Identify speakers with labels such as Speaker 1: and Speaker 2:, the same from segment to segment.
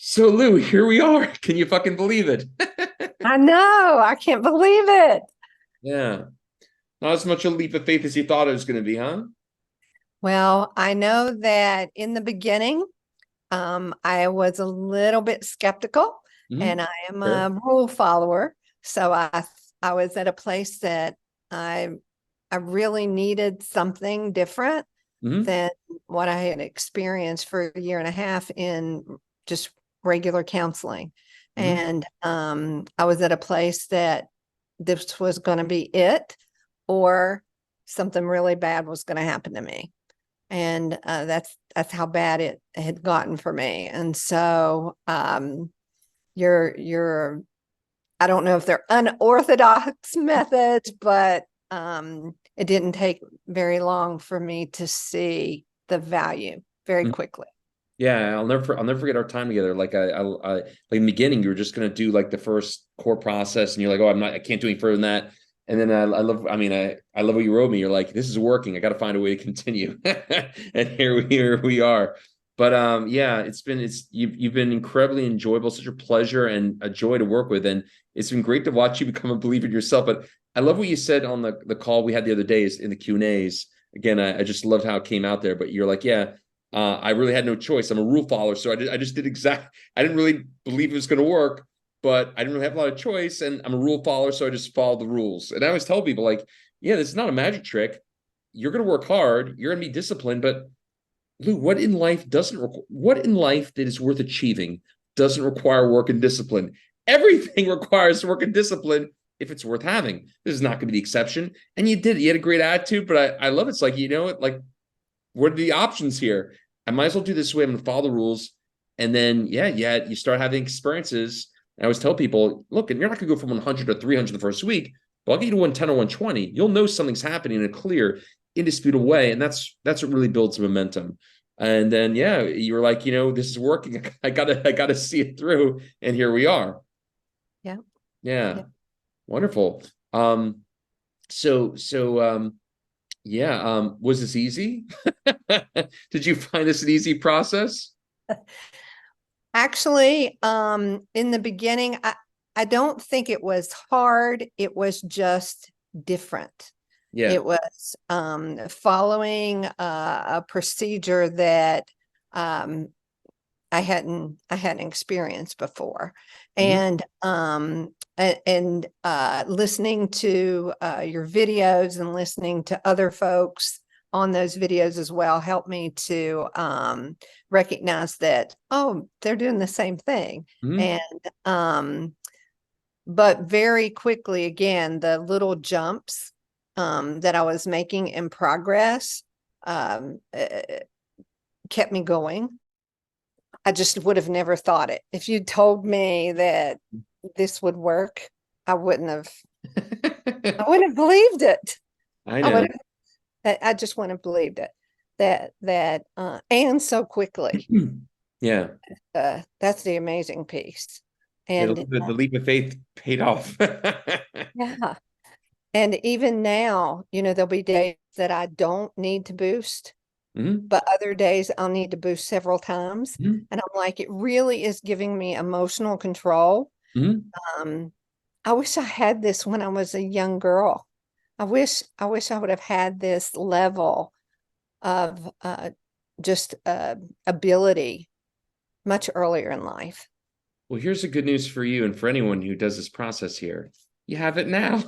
Speaker 1: So Lou, here we are. Can you fucking believe it?
Speaker 2: I know. I can't believe it.
Speaker 1: Yeah. Not as much a leap of faith as you thought it was going to be, huh?
Speaker 2: Well, I know that in the beginning, I was a little bit skeptical,
Speaker 1: Hmm.
Speaker 2: and I am
Speaker 1: Sure.
Speaker 2: a rule follower. So I was at a place that I I really needed something different
Speaker 1: Hmm.
Speaker 2: than what I had experienced for a year and a half in just regular counseling.
Speaker 1: Hmm.
Speaker 2: And I was at a place that this was going to be it, or something really bad was going to happen to me. And that's how bad it had gotten for me. And so you're I don't know if they're unorthodox methods, but it didn't take very long for me to see the value very quickly.
Speaker 1: Yeah, I'll never forget our time together. Like in the beginning, you were just gonna do like the first core process, and you're like, "Oh, I can't do any further than that." And then I love, I love what you wrote me. You're like, "This is working. I got to find a way to continue." And here we are. But yeah, you've been incredibly enjoyable, such a pleasure and a joy to work with, and it's been great to watch you become a believer in yourself. But I love what you said on the call we had the other days in the Q&As. Again, I just loved how it came out there. But you're like, yeah. I really had no choice. I'm a rule follower, so I just did exact. I didn't really believe it was going to work, but I didn't really have a lot of choice, and I'm a rule follower, so I just followed the rules. And I always tell people, like, yeah, this is not a magic trick. You're going to work hard. You're going to be disciplined, but Lou, what in life that is worth achieving doesn't require work and discipline? Everything requires work and discipline if it's worth having. This is not going to be the exception. And you did. You had a great attitude, but I love it. It's like, like what are the options here? I might as well do this way. I'm going to follow the rules. And then, yeah, you start having experiences. And I always tell people, look, and you're not going to go from 100 to 300 the first week, but I'll get you to 110 or 120. You'll know something's happening in a clear, indisputable way. And that's what really builds momentum. And then, yeah, you were like, this is working. I gotta see it through. And here we are.
Speaker 2: Yeah.
Speaker 1: Yeah.
Speaker 2: Yeah.
Speaker 1: Wonderful. Um, so yeah. Was this easy? Did you find this an easy process?
Speaker 2: Actually, in the beginning, I don't think it was hard. It was just different.
Speaker 1: Yeah.
Speaker 2: It was following a procedure that um, I hadn't experienced before,
Speaker 1: Mhm.
Speaker 2: and listening to your videos and listening to other folks on those videos as well helped me to recognize that, oh, they're doing the same thing.
Speaker 1: Mhm.
Speaker 2: And but very quickly, again, the little jumps that I was making in progress kept me going. I just would have never thought it. If you told me that this would work, I wouldn't have I wouldn't have believed it.
Speaker 1: I
Speaker 2: I would
Speaker 1: know.
Speaker 2: I just wouldn't have believed it. That and so quickly.
Speaker 1: Yeah.
Speaker 2: That's the amazing piece.
Speaker 1: Yeah,
Speaker 2: And
Speaker 1: the leap of faith paid off.
Speaker 2: yeah. And even now, there'll be days that I don't need to boost,
Speaker 1: Mhm.
Speaker 2: but other days I'll need to boost several times.
Speaker 1: Mhm.
Speaker 2: And I'm like, it really is giving me emotional control.
Speaker 1: Mhm.
Speaker 2: Um, I wish I had this when I was a young girl. I wish I would have had this level of just ability much earlier in life.
Speaker 1: Well, here's the good news for you and for anyone who does this process here. You have it now.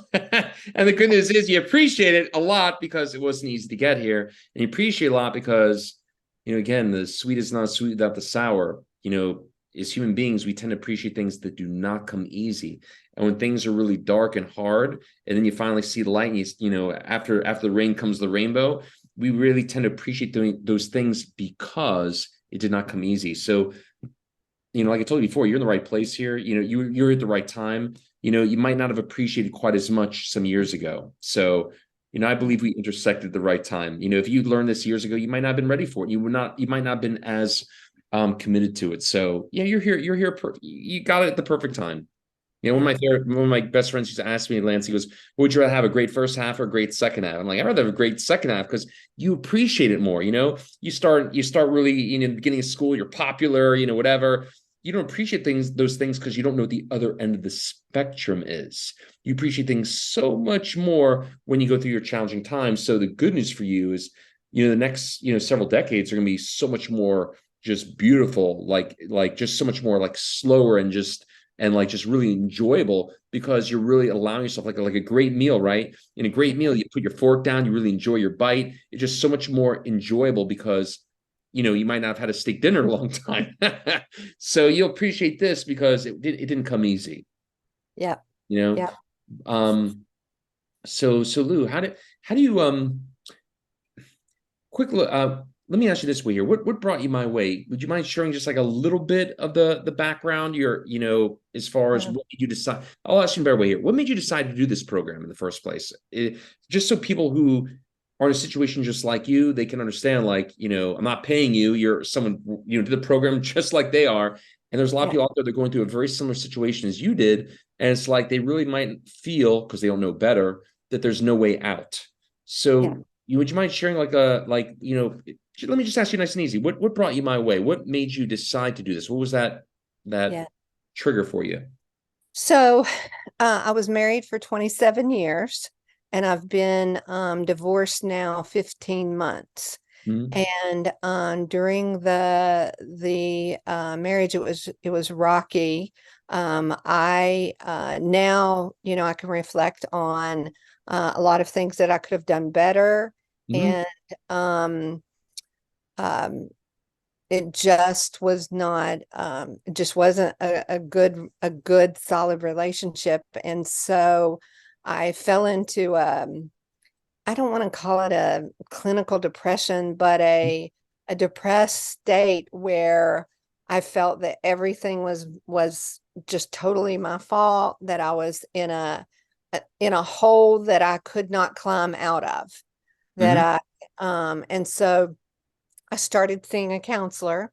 Speaker 1: And the good news is you appreciate it a lot because it wasn't easy to get here. And you appreciate it a lot because, again, the sweet is not sweet without the sour. As human beings, we tend to appreciate things that do not come easy. And when things are really dark and hard, and then you finally see the light, and after the rain comes the rainbow, we really tend to appreciate doing those things because it did not come easy. So like I told you before, you're in the right place here. You're at the right time. You might not have appreciated quite as much some years ago. So, I believe we intersected at the right time. If you learned this years ago, you might not have been ready for it. You might not have been as committed to it. So yeah, you're here. You got it at the perfect time.
Speaker 2: Yeah.
Speaker 1: One of my best friends used to ask me, Lance, he goes, would you rather have a great first half or a great second half? I'm like, I'd rather have a great second half because you appreciate it more. You start really, the beginning of school, you're popular, whatever. you don't appreciate those things because you don't know what the other end of the spectrum is. You appreciate things so much more when you go through your challenging times. So the good news for you is, the next, several decades are going to be so much more just beautiful, like just so much more like slower and like just really enjoyable, because you're really allowing yourself like a great meal, right? In a great meal, you put your fork down, you really enjoy your bite. It's just so much more enjoyable because you might not have had a steak dinner in a long time. So you'll appreciate this because it didn't come easy,
Speaker 2: Yeah.
Speaker 1: you know.
Speaker 2: Yeah.
Speaker 1: So Lou, how do you quick look let me ask you this way here. What brought you my way? Would you mind sharing just like a little bit of the background, as far as
Speaker 2: Uh,
Speaker 1: what made you decide? I'll ask you a better way here. What made you decide to do this program in the first place? Just so people who are in a situation just like you, they can understand, like, I'm not paying you, you're someone, did the program just like they are. And there's a lot of
Speaker 2: yeah.
Speaker 1: people out there that are going through a very similar situation as you did. And it's like they really might feel, because they don't know better, that there's no way out.
Speaker 2: Yeah.
Speaker 1: So would you mind sharing let me just ask you nice and easy. What brought you my way? What made you decide to do this? What was that
Speaker 2: Yeah.
Speaker 1: trigger for you?
Speaker 2: So I was married for 27 years and I've been divorced now 15 months.
Speaker 1: Mhm.
Speaker 2: And during the marriage, it was rocky. I now, I can reflect on a lot of things that I could have done better.
Speaker 1: Mhm.
Speaker 2: And um, um, it just was not it just wasn't a good solid relationship. And so I fell into I don't want to call it a clinical depression, but a depressed state where I felt that everything was just totally my fault, that I was in a hole that I could not climb out of, that
Speaker 1: Mhm.
Speaker 2: and so I started seeing a counselor.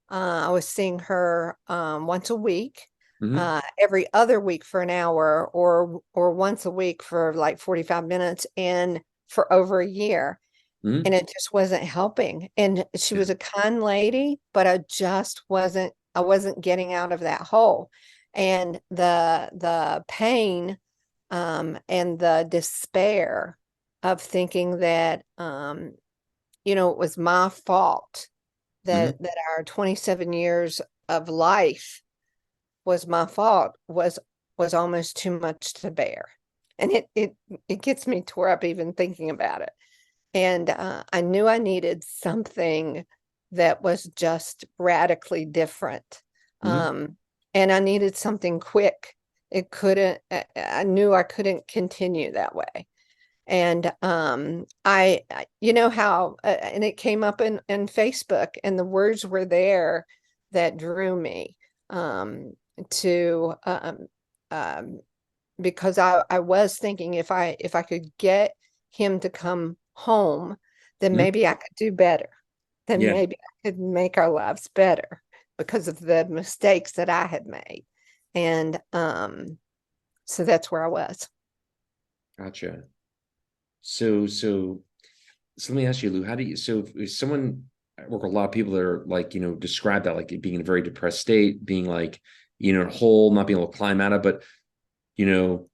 Speaker 2: I was seeing her once a week,
Speaker 1: Mhm.
Speaker 2: every other week for an hour, or once a week for like 45 minutes, and for over a year. And
Speaker 1: Mhm.
Speaker 2: it just wasn't helping. And she
Speaker 1: Yeah.
Speaker 2: was a kind lady, but I wasn't getting out of that hole. And the pain and the despair of thinking that it was my fault,
Speaker 1: Mhm.
Speaker 2: that our 27 years of life was my fault, was almost too much to bear. And it gets me tore up even thinking about it. And I knew I needed something that was just radically different.
Speaker 1: Mhm.
Speaker 2: Um, and I needed something quick. It couldn't, I knew I couldn't continue that way. And you know how, and it came up in Facebook, and the words were there that drew me um, to um, because I was thinking, if I could get him to come home, then
Speaker 1: Mhm.
Speaker 2: maybe I could do better. Then
Speaker 1: Yeah.
Speaker 2: maybe I could make our lives better because of the mistakes that I had made. And so that's where I was.
Speaker 1: Gotcha. So let me ask you, Lou, how do you, so if someone, I work with a lot of people that are like, describe that, like being in a very depressed state, being like, in a hole, not being able to climb out of, but, you know,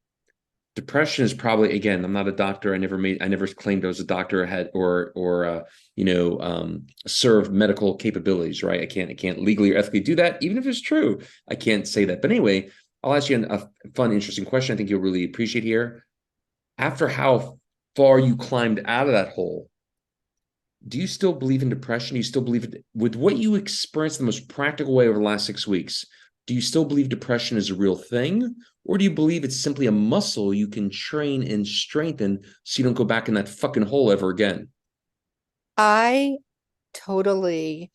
Speaker 1: depression is probably, again, I'm not a doctor. I never claimed I was a doctor, had or served medical capabilities, right? I can't legally or ethically do that, even if it's true. I can't say that. But anyway, I'll ask you a fun, interesting question I think you'll really appreciate here. After how far you climbed out of that hole, do you still believe in depression? Do you still believe it with what you experienced the most practical way over the last 6 weeks? Do you still believe depression is a real thing? Or do you believe it's simply a muscle you can train and strengthen so you don't go back in that fucking hole ever again?
Speaker 2: I totally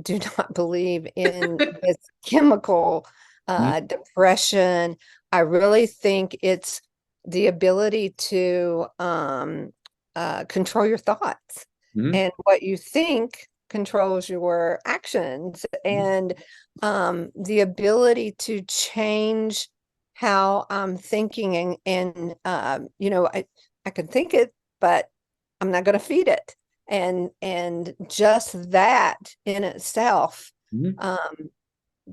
Speaker 2: do not believe in this chemical
Speaker 1: Mhm.
Speaker 2: depression. I really think it's the ability to control your thoughts,
Speaker 1: Mhm.
Speaker 2: and what you think controls your actions, and the ability to change how I'm thinking, and I can think it, but I'm not going to feed it. And just that in itself
Speaker 1: Mhm.
Speaker 2: um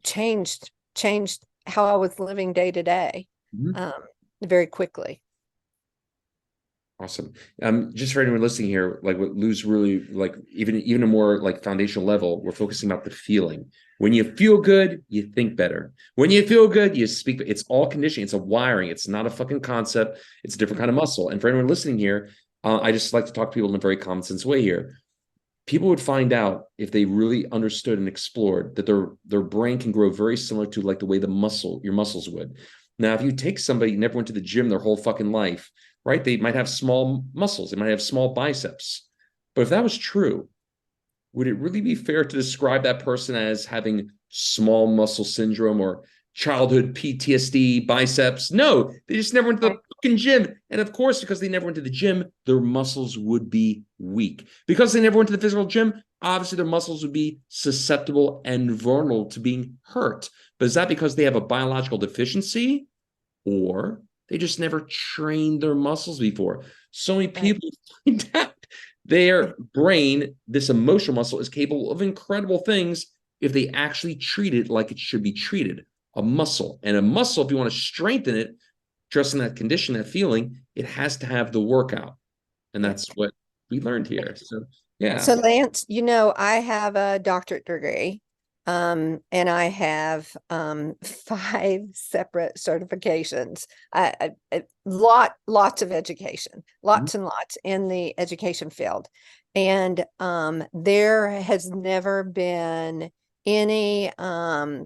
Speaker 2: changed how I was living day to day,
Speaker 1: Mhm.
Speaker 2: um, very quickly.
Speaker 1: Awesome. Just for anyone listening here, like what Lou's really like, even a more like foundational level, we're focusing about the feeling. When you feel good, you think better. When you feel good, you speak. It's all conditioning. It's a wiring. It's not a fucking concept. It's a different kind of muscle. And for anyone listening here, I just like to talk to people in a very common sense way here. People would find out if they really understood and explored that their brain can grow very similar to like the way your muscles would. Now, if you take somebody who never went to the gym their whole fucking life, right? They might have small muscles, they might have small biceps. But if that was true, would it really be fair to describe that person as having small muscle syndrome or childhood PTSD biceps? No, they just never went to the
Speaker 2: Right.
Speaker 1: fucking gym. And of course, because they never went to the gym, their muscles would be weak. Because they never went to the physical gym, obviously their muscles would be susceptible and vulnerable to being hurt. But is that because they have a biological deficiency, or they just never trained their muscles before? So many
Speaker 2: Right.
Speaker 1: people find out their brain, this emotional muscle, is capable of incredible things if they actually treat it like it should be treated. A muscle. And a muscle, if you want to strengthen it, addressing that condition, that feeling, it has to have the workout. And
Speaker 2: Yeah.
Speaker 1: that's what we learned here. So, yeah.
Speaker 2: So Lance, I have a doctorate degree, and I have five separate certifications. Lots of education, lots and lots in the education field, and there has never been any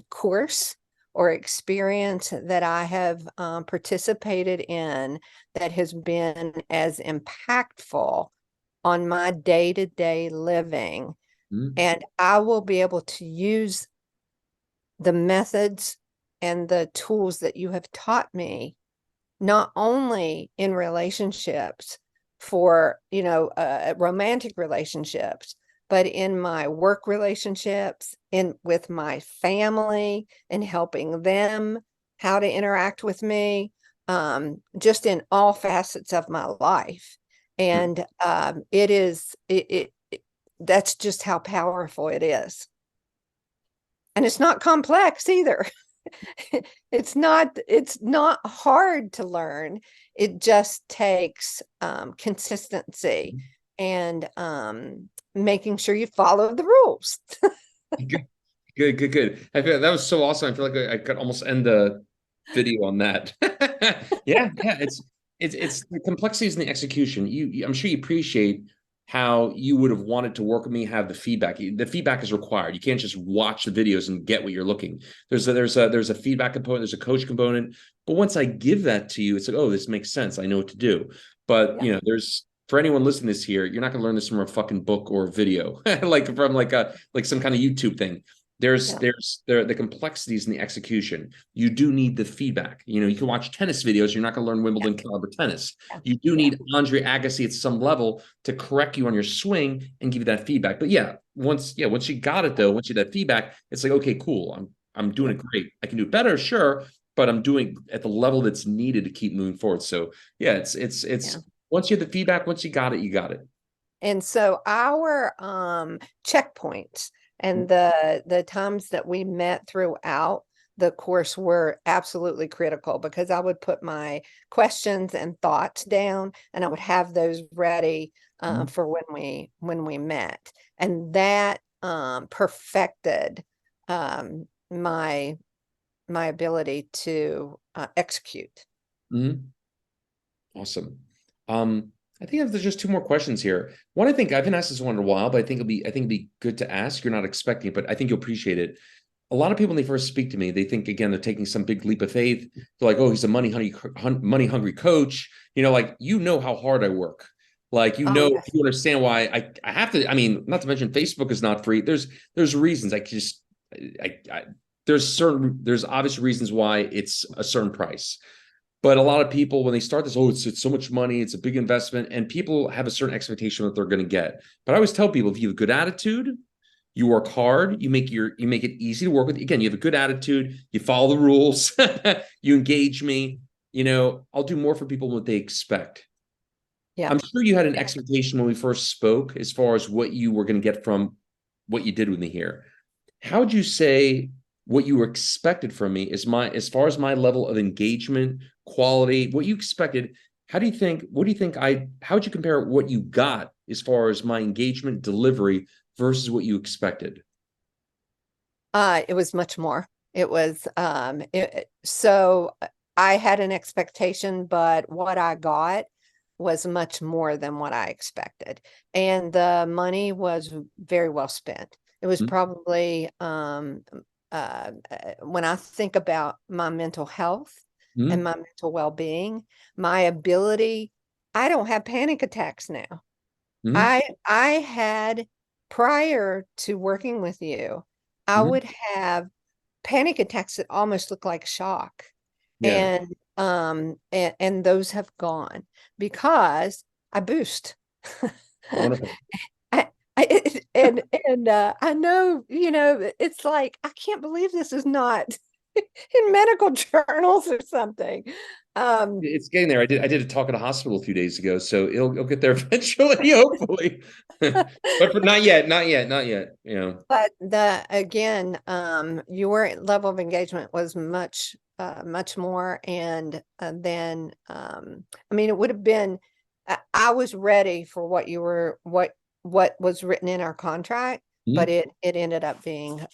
Speaker 2: course or experience that I have participated in that has been as impactful on my day-to-day living.
Speaker 1: Mhm.
Speaker 2: And I will be able to use the methods and the tools that you have taught me, not only in relationships for, romantic relationships, but in my work relationships, in with my family, and helping them how to interact with me, just in all facets of my life. And that's just how powerful it is. And it's not complex either. It's not hard to learn. It just takes consistency and making sure you follow the rules.
Speaker 1: Good, good, good, good. I feel that was so awesome. I feel like I could almost end the video on that. Yeah, yeah. It's the complexities in the execution. I'm sure you appreciate how you would have wanted to work with me, have the feedback. The feedback is required. You can't just watch the videos and get what you're looking. There's a feedback component, there's a coach component. But once I give that to you, it's like, oh, this makes sense. I know what to do. But
Speaker 2: Yeah,
Speaker 1: there's for anyone listening to this here, you're not gonna learn this from a fucking book or a video, like from like some kind of YouTube thing. There's
Speaker 2: yeah,
Speaker 1: there's there the complexities in the execution. You do need the feedback. You can watch tennis videos. You're not going to learn
Speaker 2: yeah,
Speaker 1: Wimbledon caliber tennis.
Speaker 2: yeah,
Speaker 1: You do
Speaker 2: yeah,
Speaker 1: need Andre Agassi at some level to correct you on your swing and give you that feedback. But once you got it though, once you get that feedback, it's like, okay, cool. I'm doing
Speaker 2: yeah,
Speaker 1: it great. I can do it better, sure, but I'm doing at the level that's needed to keep moving forward. So yeah, it's
Speaker 2: yeah.
Speaker 1: once you have the feedback, once you got it, you got it.
Speaker 2: And so our checkpoints and the times that we met throughout the course were absolutely critical, because I would put my questions and thoughts down, and I would have those ready
Speaker 1: Mhm.
Speaker 2: for when we met. And that perfected my ability to execute.
Speaker 1: Mhm. Awesome. I think there's just two more questions here. One, I think I've been asked this one in a while, but I think it'd be good to ask. You're not expecting it, but I think you'll appreciate it. A lot of people, when they first speak to me, they think again they're taking some big leap of faith. They're like, "Oh, he's a money hungry coach." Like how hard I work. Like
Speaker 2: Oh, yes.
Speaker 1: you understand why I have to. I mean, not to mention Facebook is not free. There's reasons I there's obvious reasons why it's a certain price. But a lot of people, when they start this, oh, it's so much money, it's a big investment, and people have a certain expectation that they're going to get. But I always tell people, if you have a good attitude, you work hard, you make it easy to work with. Again, you have a good attitude, you follow the rules, you engage me. I'll do more for people than what they expect.
Speaker 2: Yeah.
Speaker 1: I'm sure you had an expectation when we first spoke as far as what you were going to get from what you did with me here. How would you say what you expected from me is as far as my level of engagement, quality, what you expected. What do you think how would you compare what you got as far as my engagement delivery versus what you expected?
Speaker 2: It was much more. It was so I had an expectation, but what I got was much more than what I expected. And the money was very well spent. It was
Speaker 1: Mhm.
Speaker 2: probably when I think about my mental health and
Speaker 1: Mhm.
Speaker 2: my mental well-being, my ability, I don't have panic attacks now.
Speaker 1: Mhm.
Speaker 2: I had prior to working with you, I
Speaker 1: Mhm.
Speaker 2: would have panic attacks that almost look like shock.
Speaker 1: Yeah.
Speaker 2: And those have gone because I boost.
Speaker 1: Wonderful.
Speaker 2: And I know, it's like I can't believe this is not in medical journals or something. Um,
Speaker 1: It's getting there. I did a talk at a hospital a few days ago, so it'll get there eventually, hopefully. But for not yet, not yet, not yet.
Speaker 2: But the again, your level of engagement was much more, and then I mean, it would have been. I was ready for what you were, what was written in our contract, but
Speaker 1: Mhm.
Speaker 2: it ended up being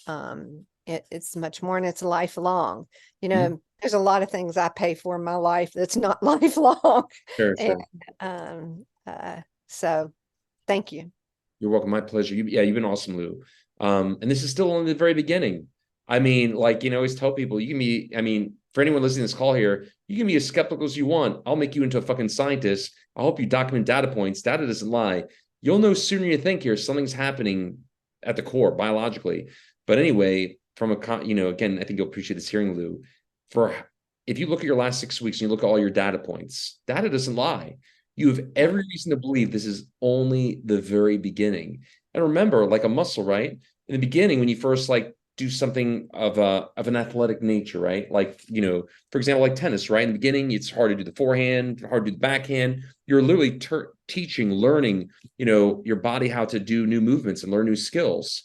Speaker 2: it's much more, and it's lifelong.
Speaker 1: Mhm.
Speaker 2: There's a lot of things I pay for in my life that's not lifelong,
Speaker 1: Sure,
Speaker 2: and
Speaker 1: sure.
Speaker 2: so thank you.
Speaker 1: You're welcome. My pleasure. Yeah, you've been awesome, Lou. And this is still only the very beginning. I mean, like, I always tell people, I mean, for anyone listening to this call here, you can be as skeptical as you want. I'll make you into a fucking scientist. I'll help you document data points. Data doesn't lie. You'll know sooner you think here, something's happening at the core biologically. But anyway, again, I think you'll appreciate this hearing, Lou. For if you look at your last 6 weeks and you look at all your data points, data doesn't lie. You have
Speaker 2: Yeah.
Speaker 1: every reason to believe this is only the very beginning. And remember, like a muscle, right? In the beginning, when you first like do something of an athletic nature, right? Like, for example, like tennis, right? In the beginning, it's hard to do the forehand, hard to do the backhand. You're literally teaching, learning, your body how to do new movements and learn new skills.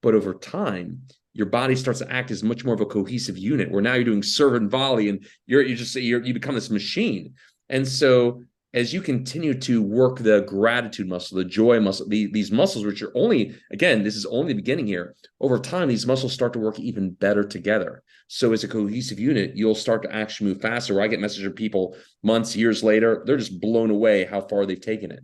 Speaker 1: But over time, your body starts to act as much more of a cohesive unit where now you're doing serve and volley and you become this machine. And so as you continue to work the gratitude muscle, the joy muscle, these muscles, which are only, again, this is only the beginning here, over time, these muscles start to work even better together. So as a cohesive unit, you'll start to actually move faster. Where I get messages from people months, years later, they're just blown away how far they've taken it.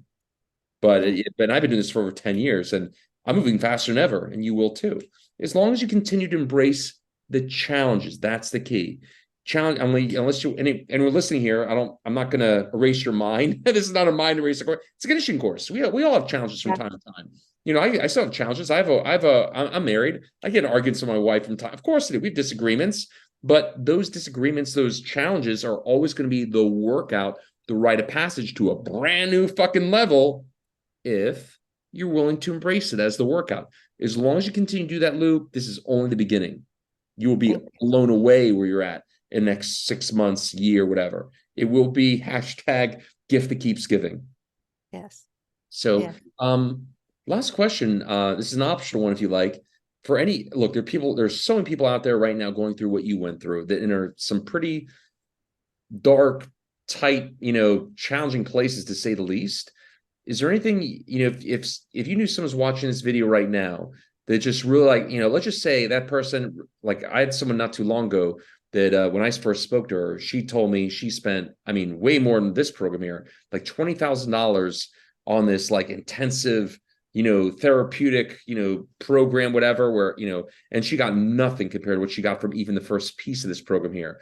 Speaker 2: Yeah.
Speaker 1: But I've been doing this for over 10 years and I'm moving faster than ever, and you will too. As long as you continue to embrace the challenges, that's the key. Challenge unless you anyone listening here, I'm not gonna erase your mind. This is not a mind eraser course. It's a conditioning course. We all have challenges from
Speaker 2: Yeah.
Speaker 1: time to time. I still have challenges. I'm married. I get in arguments with my wife from time. Of course I do. We have disagreements, but those disagreements, those challenges are always going to be the workout, the rite of passage to a brand new fucking level if you're willing to embrace it as the workout. As long as you continue to do that, Lou, this is only the beginning. You will be
Speaker 2: Thank you.
Speaker 1: blown away where you're at in the next 6 months, year, whatever. It will be hashtag gift that keeps giving.
Speaker 2: Yes.
Speaker 1: So,
Speaker 2: Yeah.
Speaker 1: last question. This is an optional one if you like. For any look, there's so many people out there right now going through what you went through that are some pretty dark, tight, challenging places to say the least. Is there anything, if you knew someone's watching this video right now that just really like, let's just say that person, like I had someone not too long ago that when I first spoke to her, she told me she spent, I mean, way more than this program here, like $20,000 on this like intensive, therapeutic, program, whatever, where, and she got nothing compared to what she got from even the first piece of this program here.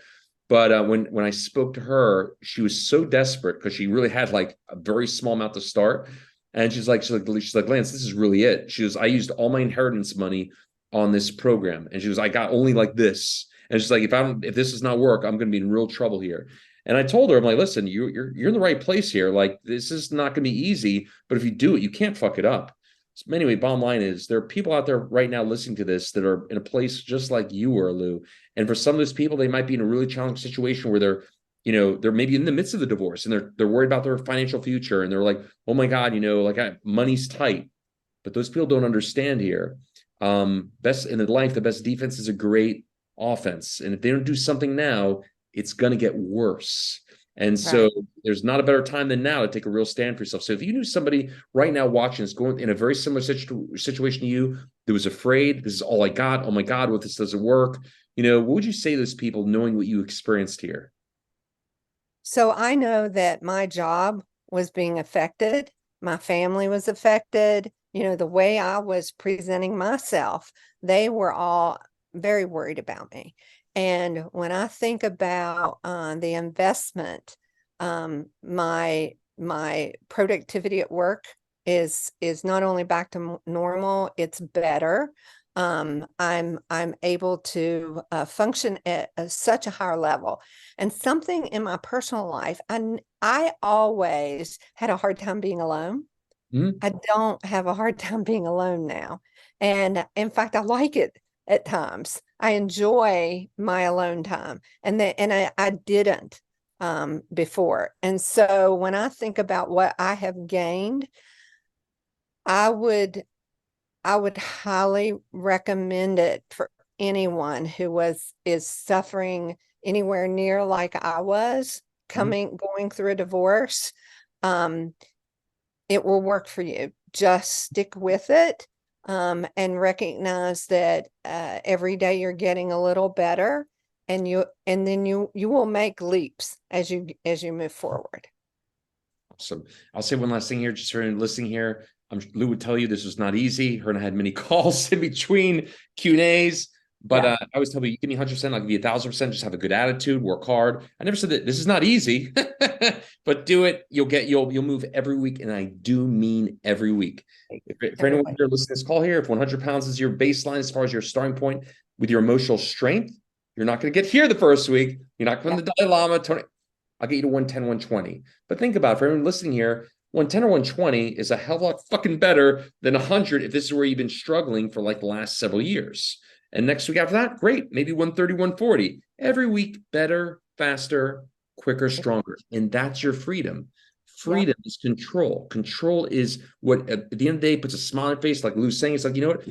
Speaker 1: But when I spoke to her, she was so desperate because she really had like a very small amount to start, and she's like, Lance, this is really it. She was, I used all my inheritance money on this program, and she was, I got only like this, and she's like, if this does not work, I'm going to be in real trouble here. And I told her, I'm like, listen, you're in the right place here. Like this is not going to be easy, but if you do it, you can't fuck it up. So anyway, bottom line is there are people out there right now listening to this that are in a place just like you were, Lou. And for some of those people, they might be in a really challenging situation where they're maybe in the midst of the divorce and they're worried about their financial future and they're like, oh my God, like money's tight. But those people don't understand here. Best in life, the best defense is a great offense. And if they don't do something now, it's going to get worse. And so
Speaker 2: Right.
Speaker 1: there's not a better time than now to take a real stand for yourself. So if you knew somebody right now watching is going in a very similar situation to you, that was afraid, this is all I got. Oh my God, what this doesn't work. What would you say to those people knowing what you experienced here?
Speaker 2: So I know that my job was being affected, my family was affected, the way I was presenting myself, they were all very worried about me. And when I think about the investment, my productivity at work is not only back to normal, it's better. I'm able to function at such a higher level. And something in my personal life, I always had a hard time being alone.
Speaker 1: Mhm.
Speaker 2: I don't have a hard time being alone now. And in fact, I like it at times. I enjoy my alone time. And I didn't before. And so when I think about what I have gained, I would I would highly recommend it for anyone who is suffering anywhere near like I was
Speaker 1: Mhm.
Speaker 2: going through a divorce. Um, it will work for you. Just stick with it, and recognize that every day you're getting a little better, and then you will make leaps as you move forward.
Speaker 1: Awesome. I'll say one last thing here, just for listening here. Lou would tell you this was not easy. Her and I had many calls in between Q&As, but
Speaker 2: Yeah.
Speaker 1: I always tell you, you give me 100%, I'll give you 1,000%. Just have a good attitude, work hard. I never said that this is not easy, but do it. You'll move every week, and I do mean every week. For anyone
Speaker 2: Everybody.
Speaker 1: here listening to this call here, if 100 pounds is your baseline as far as your starting point with your emotional strength, you're not going to get here the first week. You're not going
Speaker 2: Yeah.
Speaker 1: to the Dalai Lama, Tony. I'll get you to 110, 120. But think about it, for everyone listening here, 110 or 120 is a hell of a lot fucking better than 100 if this is where you've been struggling for like the last several years. And next week after that, great, maybe 130, 140. Every week, better, faster, quicker, stronger. And that's your freedom.
Speaker 2: Yep.
Speaker 1: Freedom is control. Control is what at the end of the day puts a smile on your face, like Lou's saying. It's like, you know what?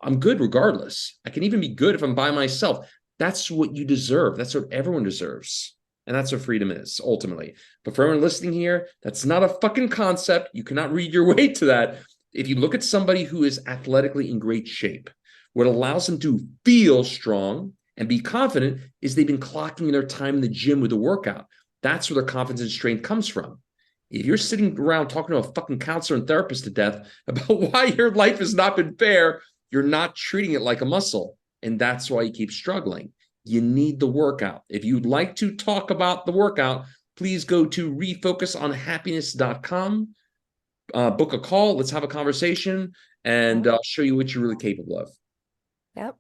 Speaker 1: I'm good regardless. I can even be good if I'm by myself. That's what you deserve. That's what everyone deserves. And that's what freedom is ultimately. But for everyone listening here, that's not a fucking concept. You cannot read your way to that. If you look at somebody who is athletically in great shape, what allows them to feel strong and be confident is they've been clocking their time in the gym with the workout. That's where their confidence and strength comes from. If you're sitting around talking to a fucking counselor and therapist to death about why your life has not been fair, you're not treating it like a muscle. And that's why you keep struggling. You need the workout. If you'd like to talk about the workout, please go to refocusonhappiness.com, book a call. Let's have a conversation, and I'll show you what you're really capable of.
Speaker 2: Yep.